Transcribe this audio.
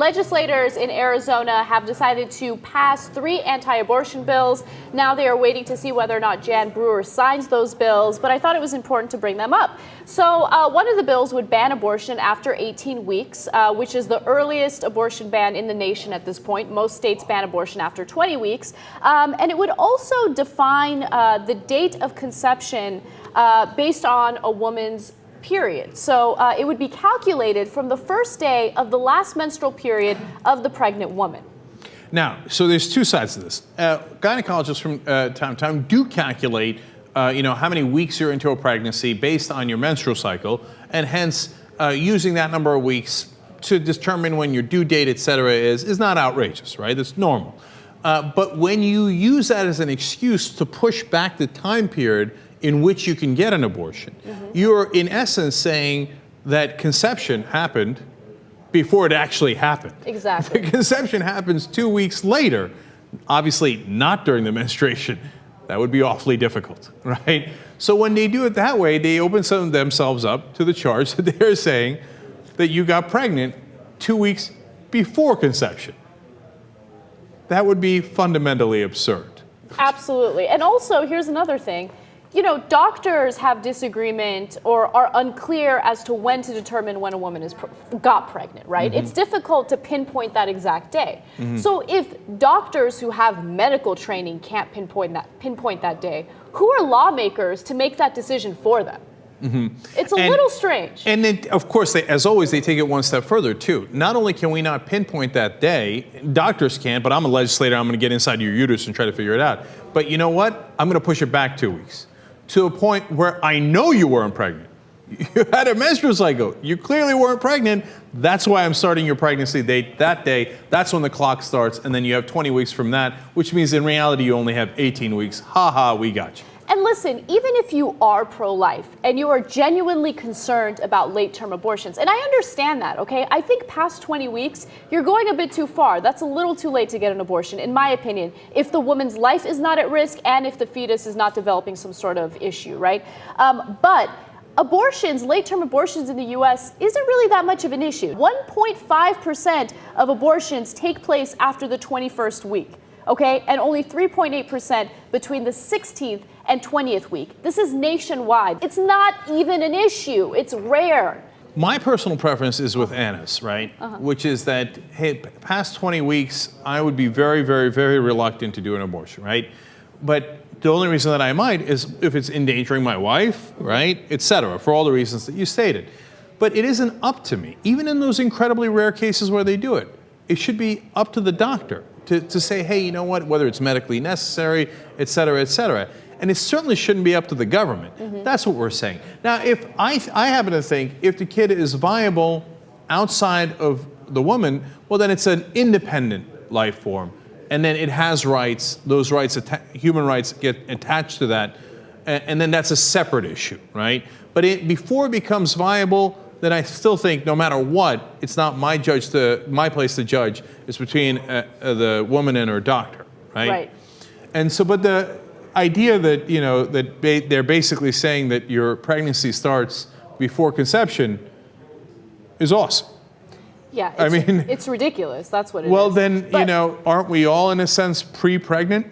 Legislators in Arizona have decided to pass 3 anti-abortion bills. Now they are waiting to see whether or not Jan Brewer signs those bills, but I thought it was important to bring them up. So one of the bills would ban abortion after 18 weeks, which is the earliest abortion ban in the nation at this point. Most states ban abortion after 20 weeks. And it would also define the date of conception based on a woman's period. So it would be calculated from the first day of the last menstrual period of the pregnant woman. Now, so there's 2 sides to this. Gynecologists from time to time do calculate, how many weeks you're into a pregnancy based on your menstrual cycle, and hence using that number of weeks to determine when your due date, et cetera, is not outrageous, right? It's normal. But when you use that as an excuse to push back the time period in which you can get an abortion, you're in essence saying that conception happened before it actually happened. Exactly. The conception happens 2 weeks later, obviously not during the menstruation. That would be awfully difficult, right? So when they do it that way, they open themselves up to the charge that they're saying that you got pregnant 2 weeks before conception. That would be fundamentally absurd. Absolutely. And also, here's another thing. Doctors have disagreement or are unclear as to when to determine when a woman got pregnant, right? It's difficult to pinpoint that exact day. So if doctors who have medical training can't pinpoint that day, who are lawmakers to make that decision for them? It's a little strange. And then, of course, as always, they take it one step further, too. Not only can we not pinpoint that day, doctors can't, but I'm a legislator, I'm going to get inside your uterus and try to figure it out. But you know what? I'm going to push it back 2 weeks to a point where I know you weren't pregnant. You had a menstrual cycle. You clearly weren't pregnant. That's why I'm starting your pregnancy date that day. That's when the clock starts, and then you have 20 weeks from that, which means in reality you only have 18 weeks. Ha ha, we got you. And listen, even if you are pro-life and you are genuinely concerned about late-term abortions, and I understand that, okay? I think past 20 weeks, you're going a bit too far. That's a little too late to get an abortion, in my opinion, if the woman's life is not at risk and if the fetus is not developing some sort of issue, right? But abortions, late-term abortions in the U.S. isn't really that much of an issue. 1.5% of abortions take place after the 21st week. Okay, and only 3.8% between the 16th and 20th week. This is nationwide. It's not even an issue. It's rare. My personal preference is with Anna's, right? Which is that, hey, past 20 weeks, I would be very, very, very reluctant to do an abortion, right? But the only reason that I might is if it's endangering my wife, right, et cetera, for all the reasons that you stated. But it isn't up to me. Even in those incredibly rare cases where they do it, it should be up to the doctor to say, hey, you know what, whether it's medically necessary, et cetera, et cetera. And it certainly shouldn't be up to the government. That's what we're saying. Now, if I happen to think if the kid is viable outside of the woman, well, then it's an independent life form. And then it has rights. Those rights, human rights, get attached to that. And then that's a separate issue, right? But before it becomes viable, then I still think no matter what, it's not my place to judge. It's between the woman and her doctor, right? Right. And so, but the idea that, they're basically saying that your pregnancy starts before conception is awesome. Yeah, it's ridiculous. That's what it is. Well, then, aren't we all in a sense pre-pregnant?